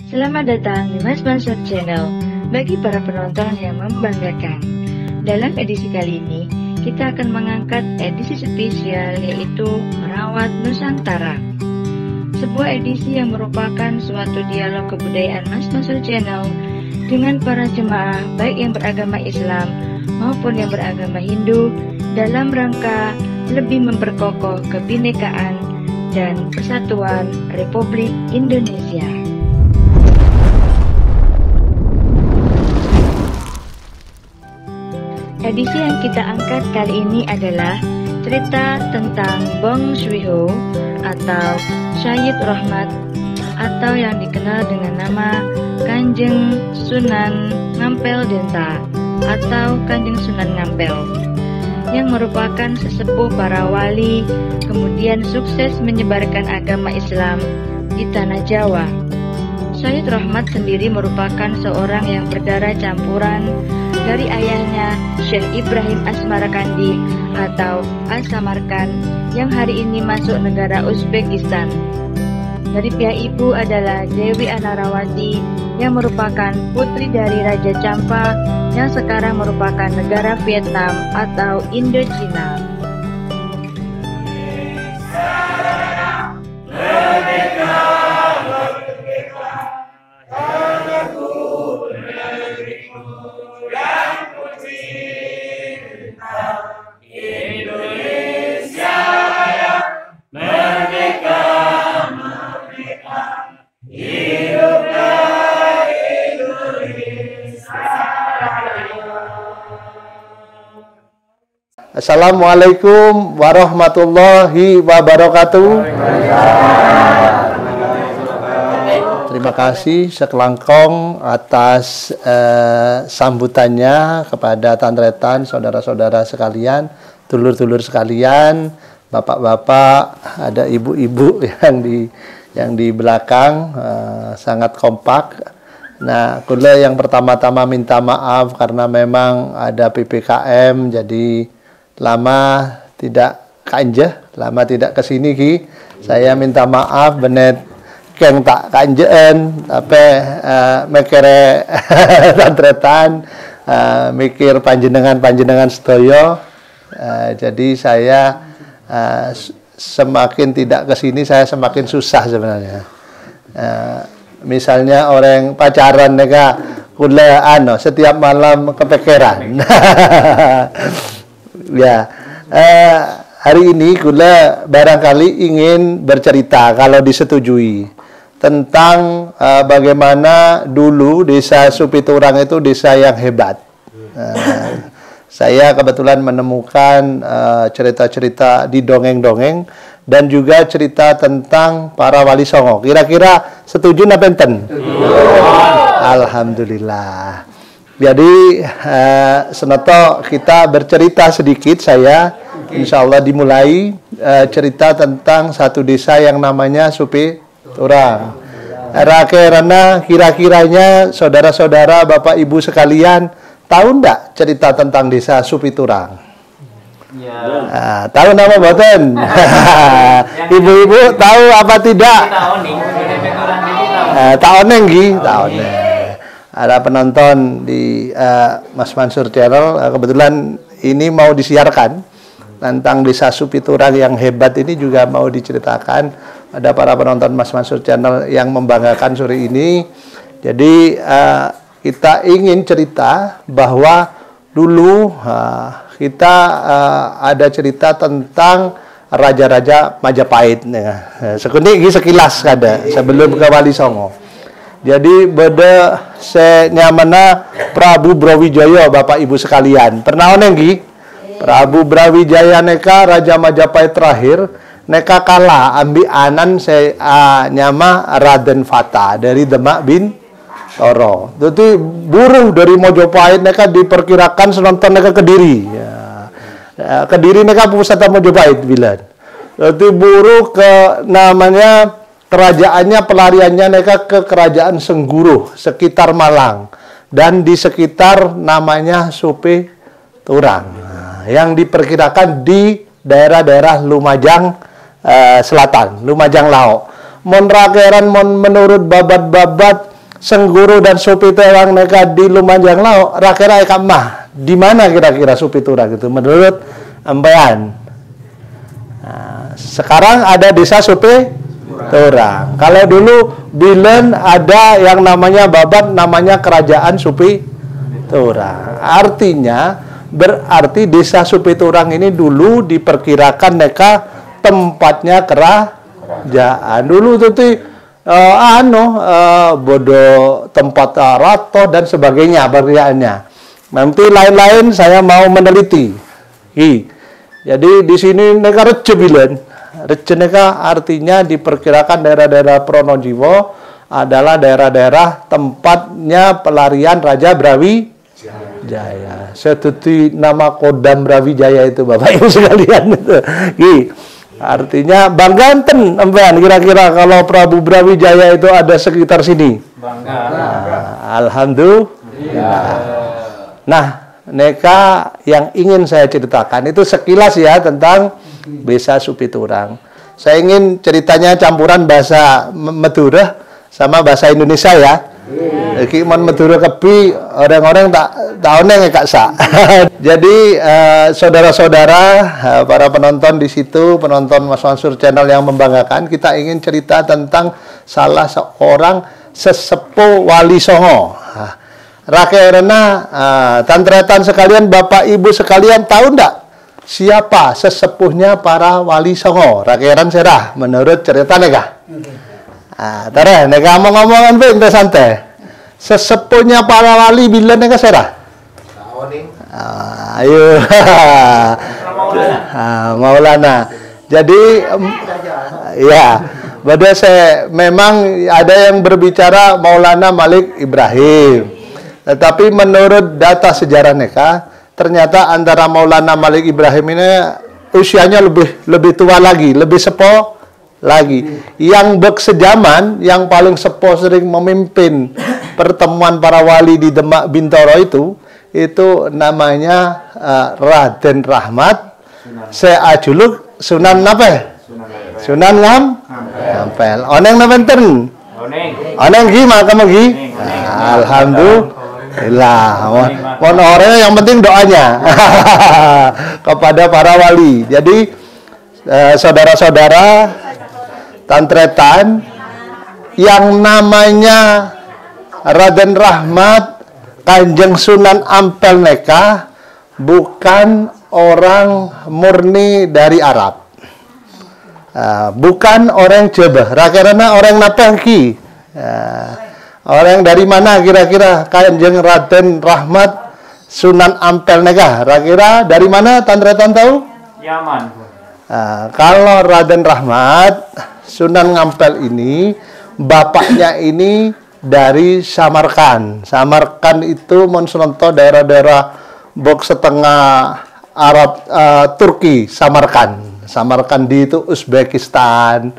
Selamat datang di Mas Mansur Channel bagi para penonton yang membanggakan. Dalam edisi kali ini, kita akan mengangkat edisi spesial yaitu Merawat Nusantara. Sebuah edisi yang merupakan suatu dialog kebudayaan Mas Mansur Channel dengan para jemaah baik yang beragama Islam maupun yang beragama Hindu dalam rangka lebih memperkokoh kebinekaan dan persatuan Republik Indonesia. Edisi yang kita angkat kali ini adalah cerita tentang Bong Swiho atau Syahid Rahmat atau yang dikenal dengan nama Kanjeng Sunan Ngampel Denta atau Kanjeng Sunan Ngampel, yang merupakan sesepuh para wali kemudian sukses menyebarkan agama Islam di tanah Jawa. Syahid Rahmat sendiri merupakan seorang yang berdarah campuran dari ayahnya Syekh Ibrahim Asmarakandi atau Al-Samarkand yang hari ini masuk negara Uzbekistan. Dari pihak ibu adalah Dewi Anarawati yang merupakan putri dari Raja Champa yang sekarang merupakan negara Vietnam atau Indochina. Assalamualaikum warahmatullahi wabarakatuh. Terima kasih sekelangkong atas sambutannya kepada tantretan, saudara-saudara sekalian, dulur-dulur sekalian, bapak-bapak, ada ibu-ibu yang di belakang, sangat kompak. Nah, kula yang pertama-tama minta maaf karena memang ada PPKM, jadi lama tidak kanjeh, lama tidak kesini ki. Saya minta maaf benet keng tak kanjeen, tapi mikire tantretan, mikir panjenengan sedaya. Jadi saya semakin tidak kesini, saya semakin susah sebenarnya. Misalnya orang pacaran mereka kula setiap malam kepikiran. Ya, hari ini kula barangkali ingin bercerita kalau disetujui tentang bagaimana dulu desa Supiturang itu desa yang hebat. Saya kebetulan menemukan cerita-cerita di dongeng-dongeng dan juga cerita tentang para wali songo. Kira-kira setuju napa enten? Alhamdulillah. Jadi senoto kita bercerita sedikit. Saya insya Allah dimulai cerita tentang satu desa yang namanya Supiturang. Karena kira-kiranya saudara-saudara, bapak ibu sekalian, tahu ndak cerita tentang desa Supiturang? Ya. Tahu nama boten? Ibu-ibu tahu apa tidak? Tahu nenggi, tahu neng. Ada penonton di Mas Mansur Channel, kebetulan ini mau disiarkan tentang desa Supiturang yang hebat ini juga mau diceritakan. Ada para penonton Mas Mansur Channel yang membanggakan sore ini. Jadi kita ingin cerita bahwa dulu kita ada cerita tentang raja-raja Majapahit. Sekilas kada sebelum ke Wali Songo. Jadi beda senyamana Prabu Brawijaya, bapak ibu sekalian. Pernah onenggi? Prabu Brawijaya neka Raja Majapahit terakhir neka kalah ambil anan nyama Raden Fata dari Demak bin Toro. Jadi buruh dari Mojopahit neka diperkirakan senonton neka Kediri. Ya. Kediri neka pusat Mojopahit bilan. Jadi buruh ke namanya kerajaannya, pelariannya mereka ke kerajaan Sengguruh sekitar Malang dan di sekitar namanya Supiturang, yang diperkirakan di daerah-daerah Lumajang Selatan, Lumajang Lao. Mon rakeran menurut babat-babat Sengguru dan Supiturang neka di Lumajang Lao, rakira eka mah. Di mana kira-kira Supiturang itu menurut empean? Nah, sekarang ada desa Supiturang. Kalau dulu Bilen ada yang namanya Babat, namanya Kerajaan Supiturang. Artinya berarti desa Supiturang ini dulu diperkirakan neka tempatnya kerajaan. Dulu itu bodoh tempat rato dan sebagainya perkiraannya. Nanti lain-lain saya mau meneliti. Jadi di sini neka Reje Bilen. Reje neka artinya diperkirakan daerah-daerah Pronojiwo adalah daerah-daerah tempatnya pelarian Raja Brawijaya. Setuti nama Kodam Brawijaya itu Bapak Ibu sekalian. Artinya Bangganten, empean kira-kira kalau Prabu Brawijaya itu ada sekitar sini. Alhamdulillah. Nah, neka yang ingin saya ceritakan itu sekilas ya tentang desa Supiturang. Saya ingin ceritanya campuran bahasa Madura sama bahasa Indonesia ya. Iki mon Madura kepi orang-orang tak tahu neng Kak Sa. Jadi saudara-saudara para penonton di situ, penonton Mas Mansur Channel yang membanggakan, kita ingin cerita tentang salah seorang sesepuh Wali Songo. Rakyatnya tantretan sekalian, Bapak Ibu sekalian, tahu ndak siapa sesepuhnya para Wali Songo? Rakyatan serah menurut cerita nega. Tara nega ngomong-ngomongan be santai. Sesepuhnya para wali bila nega serah. Ayo. Maulana. Jadi ya, pada saya memang ada yang berbicara Maulana Malik Ibrahim. Tetapi menurut data sejarah neka, ternyata antara Maulana Malik Ibrahim ini usianya lebih tua lagi, lebih sepuh lagi. Yang bersejaman, yang paling sepuh sering memimpin pertemuan para wali di Demak Bintoro itu namanya Raden Rahmat. Saya ajuluk Sunan apa? Sunan Ngampel. Oneng napenten? Oneng gimana kamu gi? Alhamdulillah. Mohon orang yang penting doanya kepada para wali. Jadi saudara-saudara tantretan yang namanya Raden Rahmat Kanjeng Sunan Ampel neka bukan orang murni dari Arab, bukan orang Jawa. Rakyatnya orang Napangki. Orang dari mana kira-kira Kanjeng Raden Rahmat Sunan Ampel neka? Kira-kira dari mana tantretan tahu? Yaman. Kalau Raden Rahmat Sunan Ngampel ini bapaknya ini dari Samarkand. Samarkand itu monsunonto daerah-daerah bok setengah Arab Turki. Samarkand itu Uzbekistan.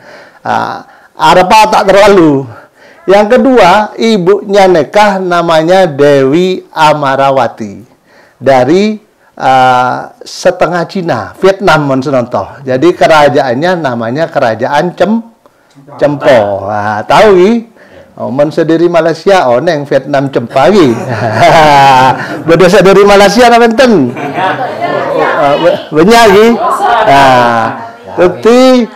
Arab tak terlalu. Yang kedua, ibunya nekah namanya Dewi Amarawati dari setengah Cina, Vietnam monsunonto. Jadi kerajaannya namanya Kerajaan Cempo. Tahu i? Sediri Malaysia, oneng Vietnam Cempagi. Berdasar dari Malaysia namenten. Banyak i. Tapi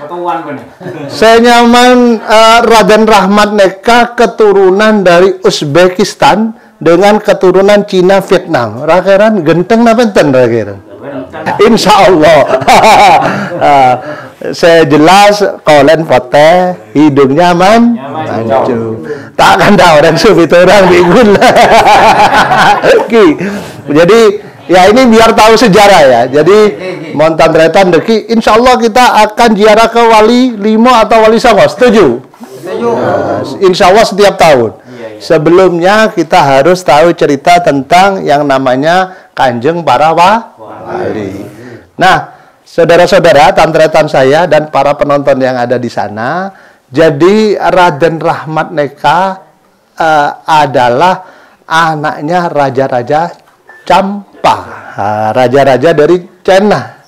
saya nyaman Raden Rahmat neka keturunan dari Uzbekistan dengan keturunan Cina Vietnam. Rakyatan genteng napenten rakyatan. Insya Allah. Saya jelas kolen foto hidungnya mancu. Takkan tahu dan Supiturang bingung. Jadi ya ini biar tahu sejarah ya. Jadi montan retan deki. Insya Allah kita akan ziarah ke Wali Limo atau Wali Songo. Setuju? Insya Allah setiap tahun. Sebelumnya kita harus tahu cerita tentang yang namanya Kanjeng para wali. Nah, saudara-saudara, tantretan saya dan para penonton yang ada di sana, jadi Raden Rahmat neka adalah anaknya raja-raja Campa, raja-raja dari China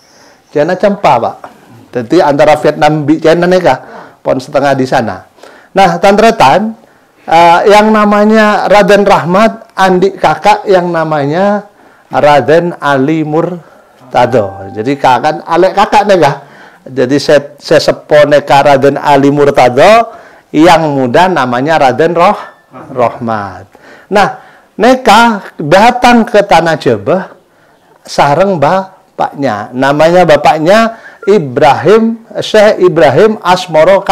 Campa, Pak. Jadi antara Vietnam dan China neka, pon setengah di sana. Nah, tantretan yang namanya Raden Rahmat, adik kakak yang namanya Raden Ali Murtado. Jadi kakak, alek kakak nega. Jadi saya sepo neka Raden Ali Murtado, yang muda namanya Raden Rahmat. Nah, neka datang ke Tanah Jebeh sareng bapaknya. Namanya bapaknya Syekh Ibrahim Asmoro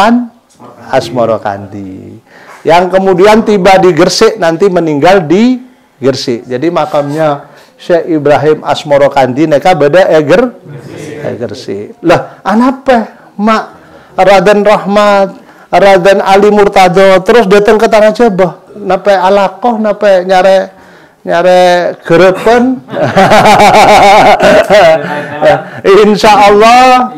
Kandi. Yang kemudian tiba di Gresik, nanti meninggal di Gresik. Jadi makamnya Syekh Ibrahim Asmoro Kandi neka beda Gresik. Lah, anapa mak Raden Rahmat, Raden Ali Murtado terus datang ke Tanah Jebeh? Napa alakoh, napa nyare gerepen? Insya Allah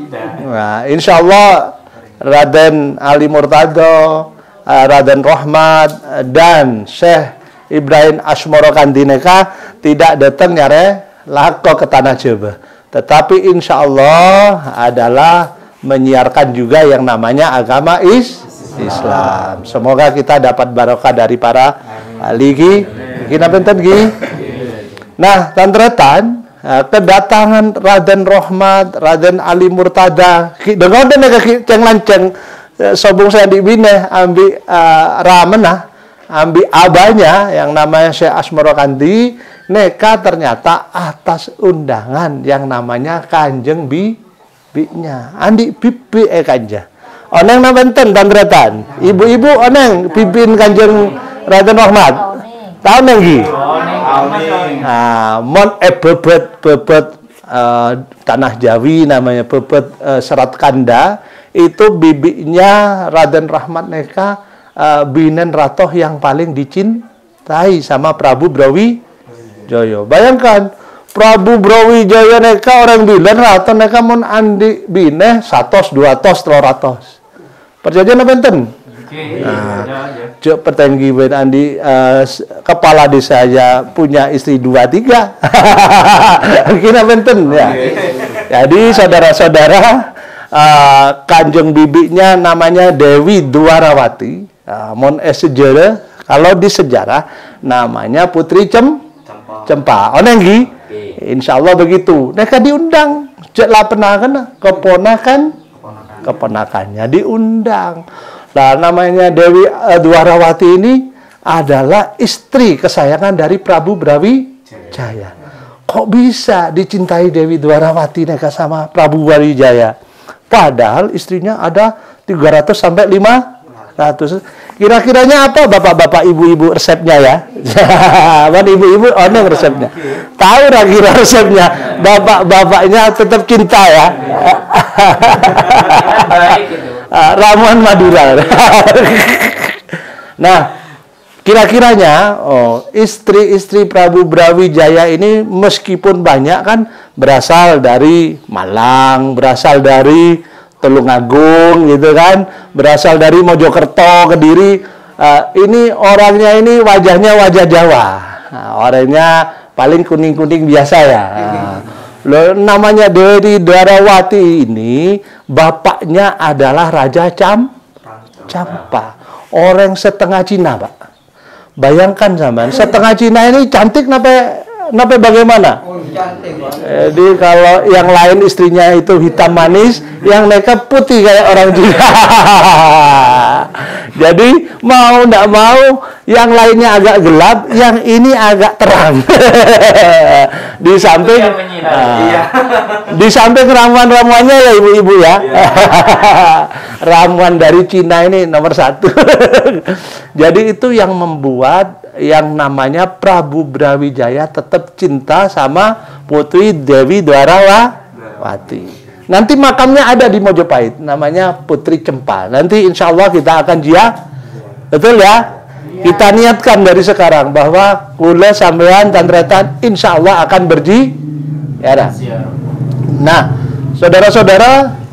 Raden Ali Murtado, Raden Rahmat dan Syekh Ibrahim Asmoro Kandi neka tidak datang nyare lako ke Tanah Jebeh, tetapi insya Allah adalah menyiarkan juga yang namanya agama Islam. Semoga kita dapat barokah dari para ligi. Kita benten gi. Nah, tantretan kedatangan Raden Rahmat, Raden Ali Murtada, dengan ceng lanceng sobung saya dibine ambil ramenah, ambil abahnya yang namanya Syekh Asmoro Kandi, neka ternyata atas undangan yang namanya Kanjeng bibinya, andi bibi kanja. Oneng na benten tantretan. Ibu-ibu oneng pipin Kanjeng Raden Rahmat. Tahu neng gi? Mon bebet tanah Jawi namanya bebet Serat Kanda, itu bibinya Raden Rahmat neka binen ratoh yang paling dicintai sama Prabu Brawijaya. Bayangkan Prabu Brawijaya neka orang bilen ratoh neka mon andi bine 100, 200, 300. Perjanjian apa enten? Cuk pertenggi ben andi kepala desa aja punya istri 2, 3. Kira benten ya. Jadi saudara-saudara, kanjeng bibinya namanya Dewi Dwarawati. Mon sejarah, kalau di sejarah namanya Putri Cempa. Onenggi, insya Allah begitu. Mereka diundang, ceklah keponakannya diundang. Nah, namanya Dewi Dwarawati ini adalah istri kesayangan dari Prabu Brawijaya. Kok bisa dicintai Dewi Dwarawati neka sama Prabu Brawijaya? Padahal istrinya ada 300 sampai 500. Kira-kiranya apa bapak-bapak, ibu-ibu resepnya ya? Mana ibu-ibu oneng resepnya. Tahu kira resepnya. Bapak-bapaknya tetap cinta ya. Ramuan Madura. Nah, kira-kiranya istri-istri Prabu Brawijaya ini meskipun banyak kan berasal dari Malang, berasal dari Tulungagung gitu kan, berasal dari Mojokerto, Kediri. Ini orangnya ini wajahnya wajah Jawa. Orangnya paling kuning-kuning biasa ya. Namanya Dewi Dwarawati ini bapaknya adalah Raja Campa, orang setengah Cina, Pak. Bayangkan zaman setengah Cina ini cantik nape bagaimana? Jadi kalau yang lain istrinya itu hitam manis, yang mereka putih kayak orang Cina. Jadi mau ndak mau, yang lainnya agak gelap, yang ini agak terang. Di samping ramuan-ramuannya ya ibu-ibu ya. Ramuan dari Cina ini nomor 1. Jadi itu yang membuat yang namanya Prabu Brawijaya tetap cinta sama Putri Dewi Dwarawati. Nanti makamnya ada di Mojopahit, namanya Putri Cempa. Nanti insya Allah kita akan betul ya? Kita niatkan dari sekarang bahwa kula sampean tantretan insya Allah akan ya. Nah, saudara-saudara,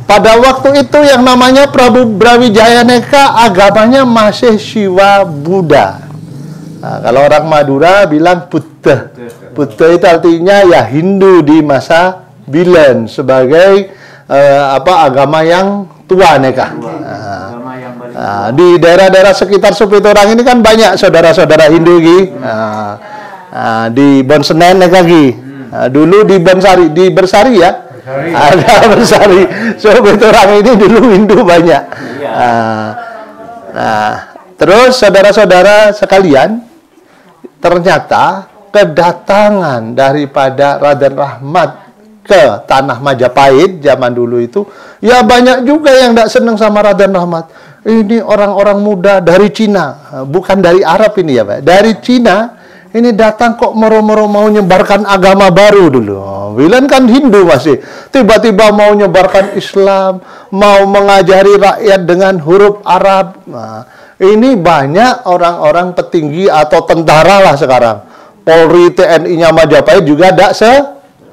pada waktu itu yang namanya Prabu Brawijaya neka agamanya masih Siwa Buddha. Nah, kalau orang Madura bilang Buddha. Buddha itu artinya ya Hindu di masa bilen sebagai agama yang tua neka. Di daerah-daerah sekitar Supiturang ini kan banyak saudara-saudara Hindu Gi. Di Bonsenen Gi. Dulu di Bonsari, di Bersari ya. Ada Bersari. Supiturang ini dulu Hindu banyak. Terus saudara-saudara sekalian, ternyata kedatangan daripada Raden Rahmat ke tanah Majapahit zaman dulu itu, ya banyak juga yang tidak senang sama Raden Rahmat. Ini orang-orang muda dari Cina, bukan dari Arab ini ya Pak, dari Cina ini datang kok moro-moro mau nyebarkan agama baru dulu. Bilang kan Hindu masih, tiba-tiba mau nyebarkan Islam, mau mengajari rakyat dengan huruf Arab. Ini banyak orang-orang petinggi atau tentara lah sekarang. Polri, TNI-nya Majapahit juga tidak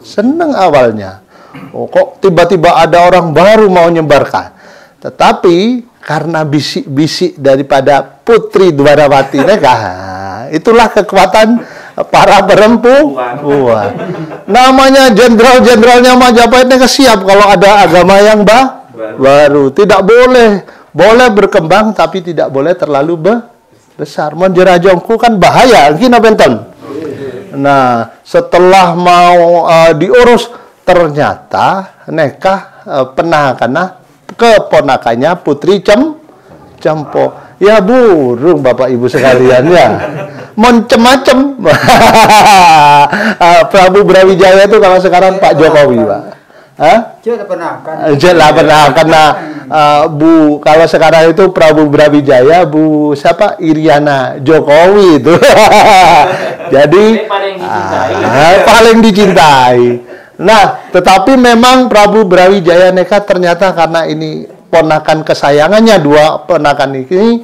senang awalnya. Kok tiba-tiba ada orang baru mau nyebarkan. Tetapi karena bisik-bisik daripada Putri Dwarawati itulah kekuatan para perempuan. Namanya jenderal-jenderalnya Majapahit siap kalau ada agama yang baru. Tidak boleh berkembang, tapi tidak boleh terlalu besar. Menjerajongku kan bahaya, gini benton. Nah, setelah mau diurus, ternyata nekah keponakannya Putri Cempo. Ya burung Bapak Ibu sekalian ya. Macem-macem. Prabu Brawijaya itu kalau sekarang Pak Jokowi, Pak. Jelah pernah karena Bu kalau sekarang itu Prabu Brawijaya Bu siapa Iriana Jokowi itu. Jadi paling dicintai. Nah, tetapi memang Prabu Brawijaya ternyata karena ini ponakan kesayangannya, dua ponakan ini,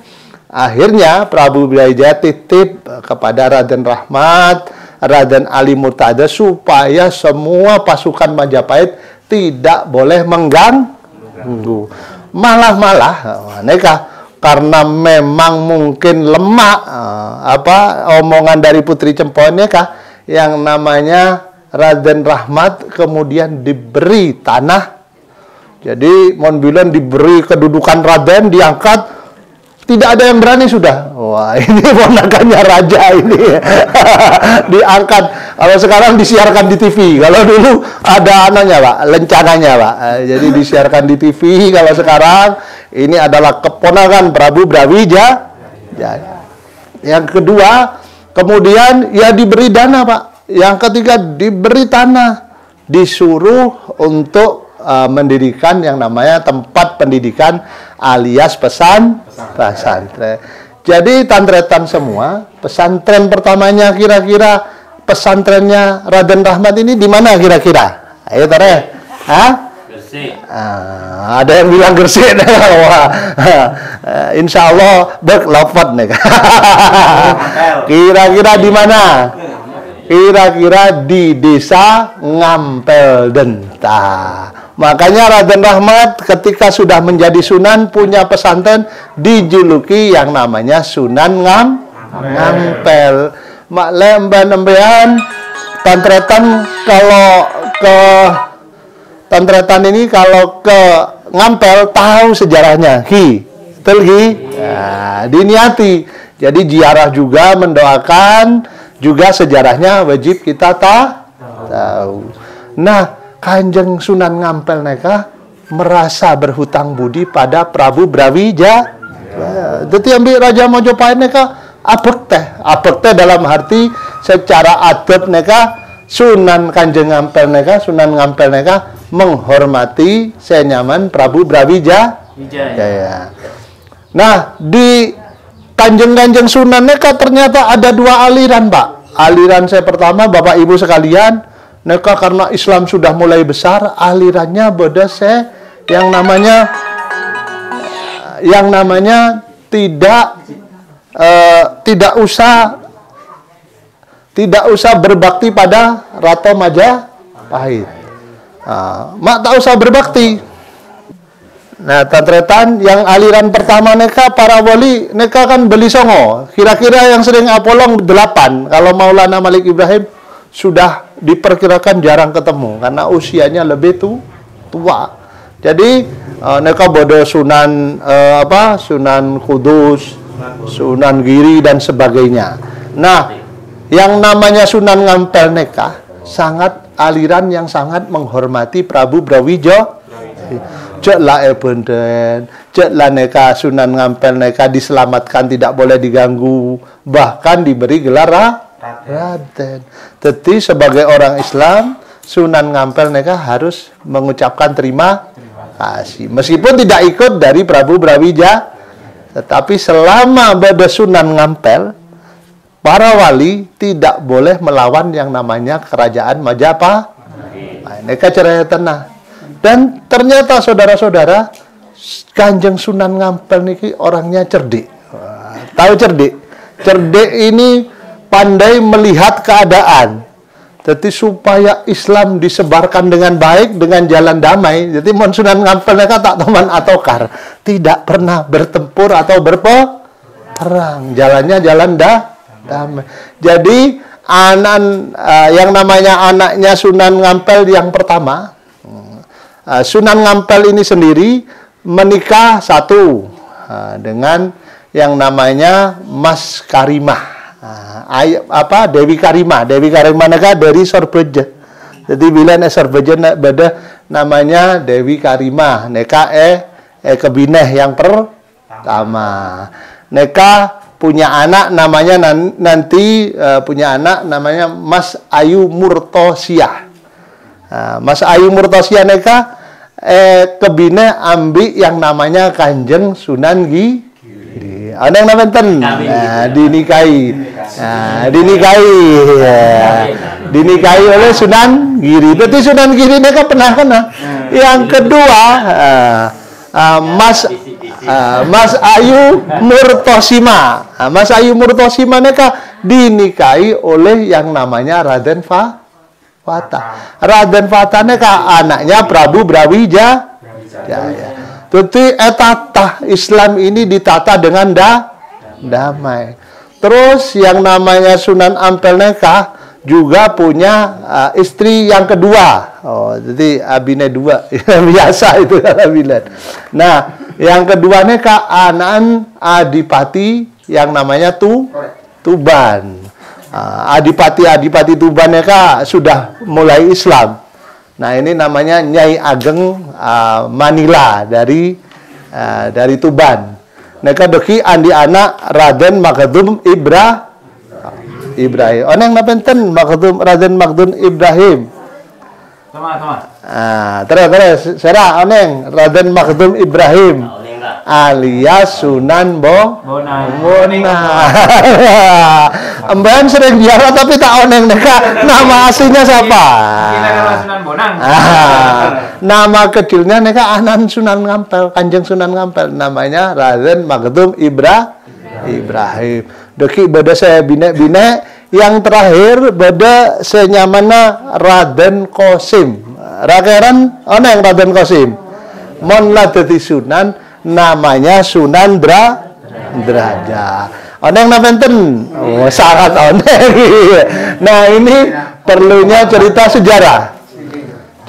akhirnya Prabu Brawijaya titip kepada Raden Rahmat, Raden Ali Murtada supaya semua pasukan Majapahit tidak boleh mengganggu. Malah karena memang mungkin lemah omongan dari Putri Cempo yang namanya Raden Rahmat kemudian diberi tanah. Jadi mohon bilang diberi kedudukan Raden, diangkat, tidak ada yang berani sudah. Wah, ini ponakannya raja ini. Diangkat. Kalau sekarang disiarkan di TV. Kalau dulu ada Pak, lencananya Pak. Jadi disiarkan di TV. Kalau sekarang ini adalah keponakan Prabu Brawijaya. Yang kedua, kemudian ya diberi dana Pak. Yang ketiga diberi tanah, disuruh untuk mendirikan yang namanya tempat pendidikan alias pesantren. Jadi tantretan semua. Pesantren pertamanya kira-kira pesantrennya Raden Rahmat ini di mana kira-kira? Ayo tare. Gresik. Ada yang bilang Gresik. Wah. Insya Allah berlafat nih. Kira-kira di mana? Kira-kira di desa Ngampel Denta. Makanya Raden Rahmat ketika sudah menjadi Sunan punya pesantren dijuluki yang namanya Sunan Ngampel. Mak lemban tantretan ini kalau ke Ngampel tahu sejarahnya. Diniati. Jadi ziarah juga mendoakan. Juga sejarahnya wajib kita tahu. Nah, Kanjeng Sunan Ngampel merasa berhutang budi pada Prabu Brawijaya. Jadi ambil Raja Mojopahit abek teh dalam arti secara adat Sunan Kanjeng Ngampel Sunan Ngampel menghormati senyaman Prabu Brawijaya. Nah, di Kanjeng Sunan ternyata ada dua aliran, Pak. Aliran saya pertama, Bapak Ibu sekalian, karena Islam sudah mulai besar, alirannya beda yang namanya tidak usah berbakti pada Ratu Majapahit. Mak tak usah berbakti. Nah, tantretan yang aliran pertama para wali kan beli songo. Kira-kira yang sering apolong 8. Kalau Maulana Malik Ibrahim sudah diperkirakan jarang ketemu karena usianya lebih tua. Jadi Neka bodo Sunan Sunan Kudus, Sunan Giri dan sebagainya. Nah, yang namanya Sunan Ngampel neka sangat aliran yang sangat menghormati Prabu Brawijaya. Cek lah benden, cek lah neka Sunan Ngampel neka diselamatkan, tidak boleh diganggu, bahkan diberi gelar Raden. Jadi sebagai orang Islam, Sunan Ngampel neka harus mengucapkan terima kasih, meskipun tidak ikut dari Prabu Brawijaya, tetapi selama pada Sunan Ngampel, para wali tidak boleh melawan yang namanya kerajaan Majapahit. Neka cerai tenang. Dan ternyata saudara-saudara, Kanjeng Sunan Ngampel niki orangnya cerdik. Tahu cerdik? Cerdik ini pandai melihat keadaan. Jadi supaya Islam disebarkan dengan baik, dengan jalan damai. Jadi Sunan Ngampel neka tak teman atokar, tidak pernah bertempur atau berperang. Jalannya jalan damai. Jadi yang namanya anaknya Sunan Ngampel yang pertama, Sunan Ngampel ini sendiri menikah satu dengan yang namanya Mas Karimah, Dewi Karimah. Dewi Karimah neka dari Sorbeja. Jadi bila Sorbeja beda namanya Dewi Karimah, neka kebineh yang pertama. Neka punya anak namanya punya anak namanya Mas Ayu Murtosiah. Mas Ayu Murtosiah neka kebine ambi yang namanya Kanjeng Sunan Giri. Ada yang namanya dinikahi oleh Sunan Giri. Berarti Sunan Giri neka pernah kena. Yang kedua Mas Ayu Murtosima. Mas Ayu Murtosima neka dinikahi oleh yang namanya Raden Fata. Raden Fata neka anaknya Prabu Brawijaya. Jadi tata Islam ini ditata dengan damai. Terus yang namanya Sunan Ampel neka juga punya istri yang kedua. Jadi abine dua. Biasa itu abilan. Nah, yang kedua neka anak Adipati yang namanya Tuban. Adipati Tuban neka sudah mulai Islam. Nah, ini namanya Nyai Ageng Manila dari Tuban. Neka deki andi anak Raden Magdum Ibrahim. Oneng napenten Raden Magdum Ibrahim. Terus serah oneng Raden Magdum Ibrahim alias Sunan Bonang. Emban sering biara tapi tak oneng neka nama aslinya siapa? Sunan Bonang. Nama kecilnya neka anan Sunan Ngampel, Kanjeng Sunan Ngampel, namanya Raden Magdum Ibrahim. Deki beda saya bine yang terakhir beda senyamana Raden Kosim. Rakeran oneng Raden Kosim. Mon la dadi Sunan namanya Sunan Draja. Oneng napenten? Sangat oneng. Nah, ini perlunya cerita sejarah.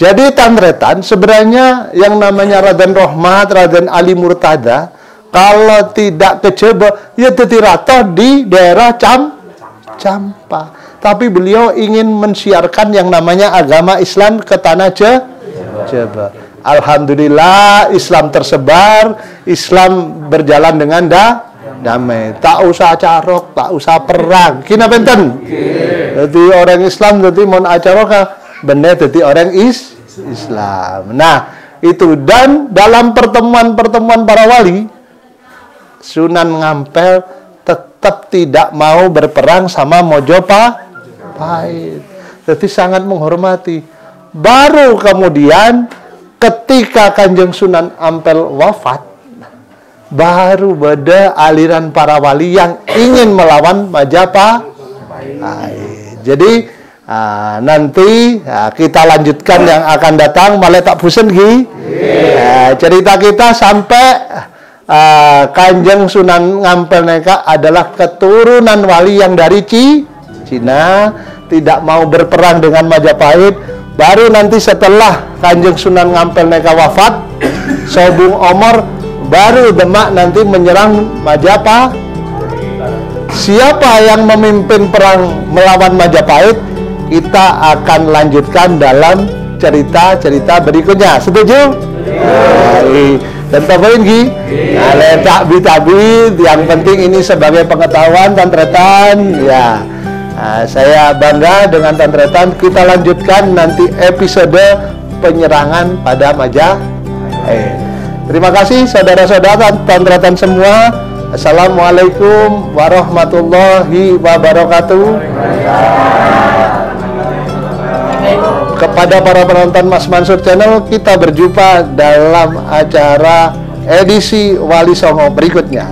Jadi Tandretan sebenarnya yang namanya Raden Rohmat, Raden Ali Murtada, kalau tidak kejeba, ya tetirato di daerah Campa. Tapi beliau ingin mensiarkan yang namanya agama Islam ke tanah Jawa. Alhamdulillah Islam tersebar, Islam berjalan dengan damai. Tak usah carok, tak usah perang. Kina benten. Jadi orang Islam jadi mon acarok bener jadi orang Islam. Nah, itu dan dalam pertemuan-pertemuan para wali, Sunan Ngampel tetap tidak mau berperang sama Mojopahit. Jadi sangat menghormati. Baru kemudian ketika Kanjeng Sunan Ampel wafat, baru ada aliran para wali yang ingin melawan Majapahit. Jadi nanti kita lanjutkan yang akan datang. Malah tak bosen Gi. Cerita kita sampai Kanjeng Sunan Ngampel neka adalah keturunan wali yang dari Cina, tidak mau berperang dengan Majapahit. Baru nanti setelah Kanjeng Sunan Ngampel neka wafat, Sobung Omor, baru Demak nanti menyerang Majapahit. Siapa yang memimpin perang melawan Majapahit? Kita akan lanjutkan dalam cerita-cerita berikutnya. Setuju? Dan tabain Gi? Tabi, yang penting ini sebagai pengetahuan Tantretan. Ya, saya bangga dengan Tantretan. Kita lanjutkan nanti episode penyerangan pada Majapahit. Terima kasih saudara-saudara Tantretan semua. Assalamualaikum warahmatullahi wabarakatuh. Kepada para penonton Mas Mansur Channel, kita berjumpa dalam acara edisi Wali Songo berikutnya.